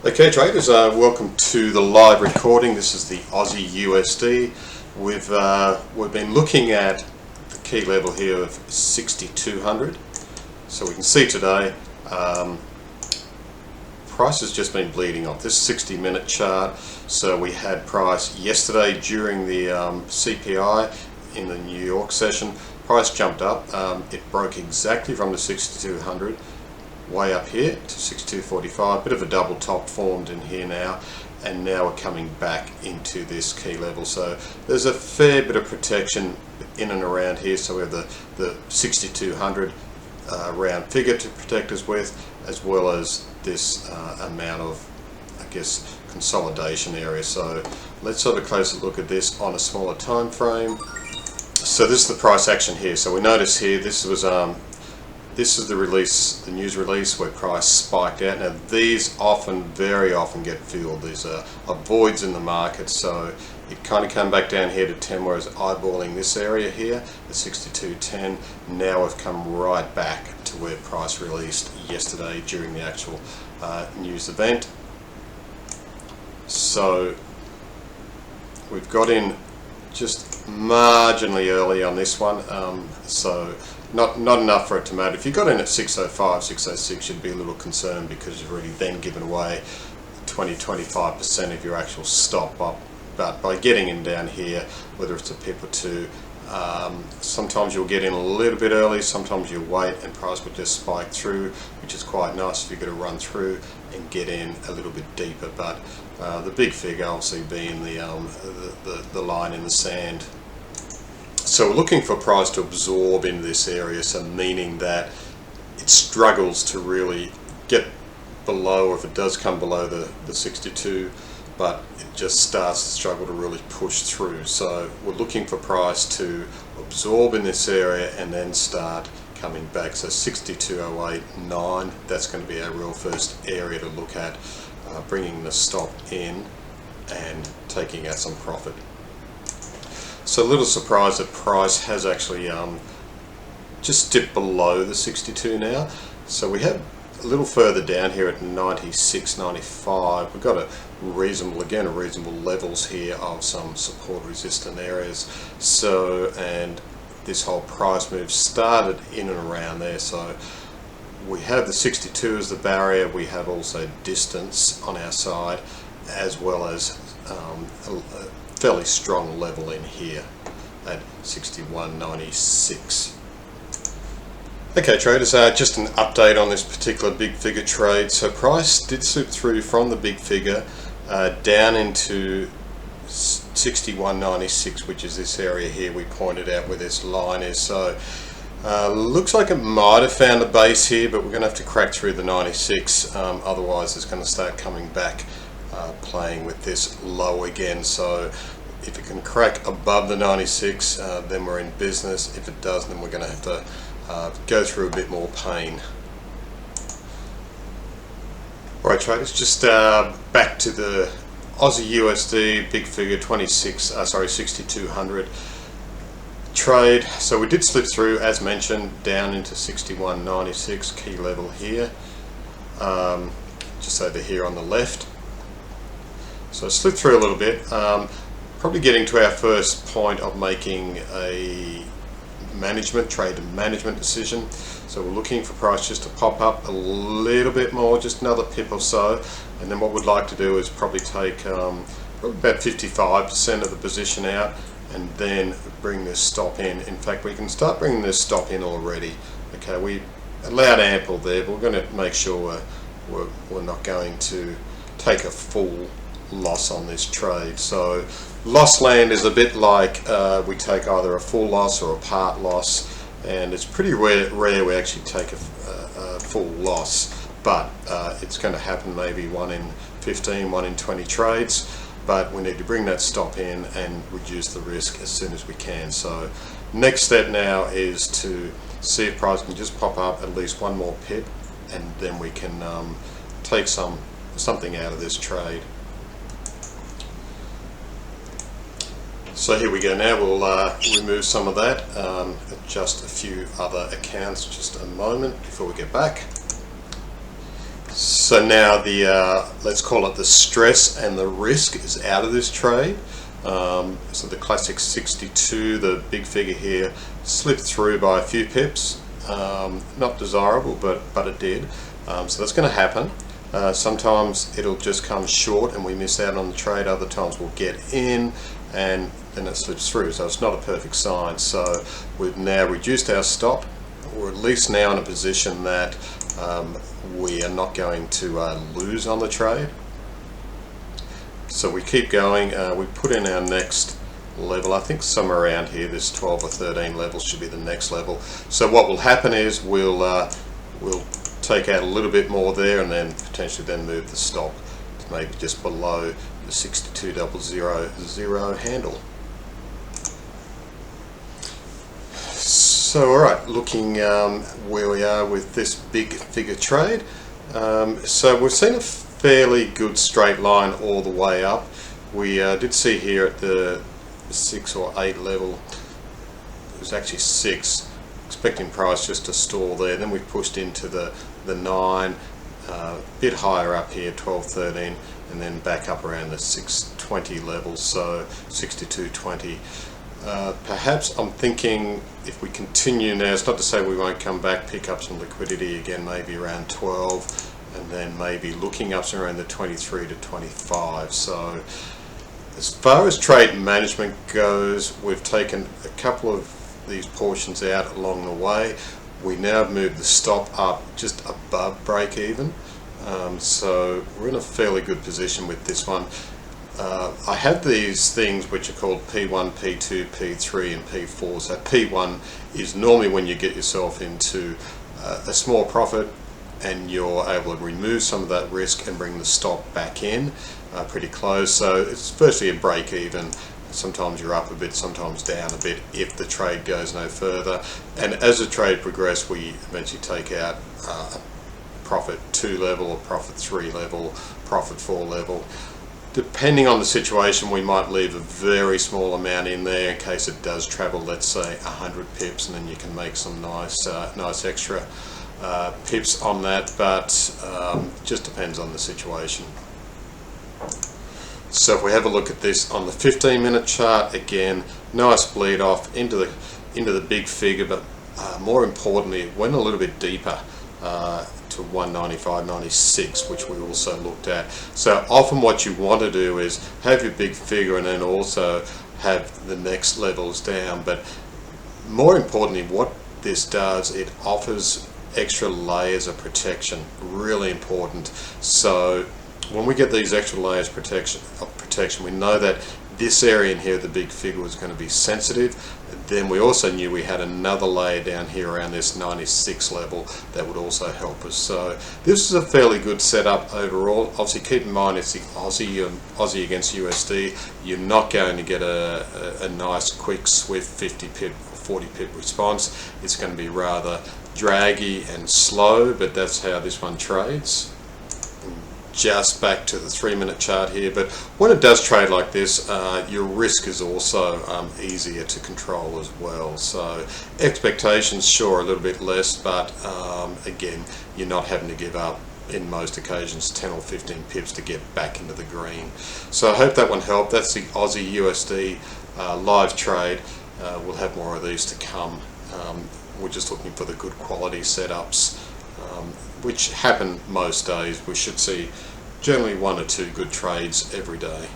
Okay traders, welcome to the live recording. This is the Aussie USD. We've been looking at the key level here of 6,200. So we can see today price has just been bleeding off this 60-minute chart. So we had price yesterday during the CPI in the New York session. Price jumped up. It broke exactly from the 6,200 way up here to 6245. Bit of a double top formed in here now, and now we're coming back into this key level. So there's a fair bit of protection in and around here. So we have the 6200 round figure to protect us with, as well as this amount of, I guess, consolidation area. So let's have a closer look at this on a smaller time frame. So this is the price action here. So we notice here this is the release, the news release where price spiked out. Now these very often get filled. These are voids in the market, so it kind of came back down here to 10, whereas eyeballing this area here, the 62.10, now we've come right back to where price released yesterday during the actual news event. So we've got in just marginally early on this one, so not enough for it to matter. If you got in at 605, 606, you'd be a little concerned because you've already then given away 20-25% of your actual stop. But by getting in down here, whether it's a pip or two, sometimes you'll get in a little bit early, sometimes you'll wait and price will just spike through, which is quite nice if you're going to run through and get in a little bit deeper. But the big figure obviously being the line in the sand. So we're looking for price to absorb in this area, so meaning that it struggles to really get below, or if it does come below the 62, but it just starts to struggle to really push through. So we're looking for price to absorb in this area and then start coming back. So 62.08.9, that's going to be our real first area to look at, bringing the stop in and taking out some profit. So a little surprised that price has actually just dipped below the 62 now. So we have a little further down here at 96.95. We've got a reasonable levels here of some support resistant areas. So, and this whole price move started in and around there. So we have the 62 as the barrier. We have also distance on our side, as well as a fairly strong level in here at 61.96. Okay traders, just an update on this particular big figure trade. So price did slip through from the big figure down into 61.96, which is this area here we pointed out where this line is. So looks like it might have found a base here, but we're going to have to crack through the 96, otherwise it's going to start coming back playing with this low again. So if it can crack above the 96, then we're in business. If it does, then we're going to have to go through a bit more pain. Alright traders, just back to the Aussie USD big figure 6200 trade. So we did slip through, as mentioned, down into 61.96, key level here, just over here on the left. So slip through a little bit, probably getting to our first point of making a trade management decision. So we're looking for price just to pop up a little bit more, just another pip or so, and then what we'd like to do is probably take probably about 55% of the position out and then bring this stop in. In fact, we can start bringing this stop in already. Okay, we allowed ample there, but we're going to make sure we're not going to take a full loss on this trade. So loss land is a bit like we take either a full loss or a part loss, and it's pretty rare we actually take a full loss, but it's going to happen maybe 1 in 15, 1 in 20 trades, but we need to bring that stop in and reduce the risk as soon as we can. So next step now is to see if price can just pop up at least one more pip, and then we can take something out of this trade. So here we go now, we'll remove some of that, adjust a few other accounts, just a moment before we get back. So now the let's call it the stress and the risk is out of this trade. So the classic 62, the big figure here, slipped through by a few pips. Not desirable, but it did. So that's going to happen. Sometimes it'll just come short and we miss out on the trade. Other times we'll get in and then it slips through. So it's not a perfect sign. So we've now reduced our stop. We're at least now in a position that we are not going to lose on the trade. So we keep going. We put in our next level. I think somewhere around here, this 12 or 13 level should be the next level. So what will happen is we'll take out a little bit more there and then potentially then move the stop to maybe just below the 62,000 handle. So alright, looking where we are with this big figure trade. So we've seen a fairly good straight line all the way up. We did see here at the 6 or 8 level, it was actually 6, expecting price just to stall there. Then we pushed into the 9, a bit higher up here, 12, 13, and then back up around the 620 level, so 62.20. Perhaps I'm thinking if we continue now, it's not to say we won't come back, pick up some liquidity again, maybe around 12, and then maybe looking up somewhere around the 23 to 25. So as far as trade management goes, we've taken a couple of these portions out along the way. We now have moved the stop up just above break even. So we're in a fairly good position with this one. I have these things which are called P1, P2, P3 and P4. So P1 is normally when you get yourself into a small profit and you're able to remove some of that risk and bring the stop back in pretty close. So it's virtually a break even. Sometimes you're up a bit, sometimes down a bit if the trade goes no further. And as the trade progresses, we eventually take out profit 2 level or profit 3 level, profit 4 level. Depending on the situation, we might leave a very small amount in there in case it does travel, let's say 100 pips, and then you can make some nice extra pips on that, but just depends on the situation. So if we have a look at this on the 15-minute chart, again, nice bleed off into the big figure, but more importantly, it went a little bit deeper to 195.96, which we also looked at. So often what you want to do is have your big figure and then also have the next levels down. But more importantly, what this does, it offers extra layers of protection, really important. So when we get these extra layers of protection, we know that this area in here, the big figure, was going to be sensitive. Then we also knew we had another layer down here around this 96 level that would also help us. So this is a fairly good setup overall. Obviously keep in mind it's the Aussie against USD. You're not going to get a nice quick swift 50 pip or 40 pip response. It's going to be rather draggy and slow, but that's how this one trades. Just back to the 3-minute chart here, but when it does trade like this, your risk is also easier to control as well. So expectations, sure, a little bit less, but again, you're not having to give up in most occasions 10 or 15 pips to get back into the green. So I hope that one helped. That's the Aussie USD live trade. We'll have more of these to come. We're just looking for the good quality setups, which happen most days. We should see generally 1 or 2 good trades every day.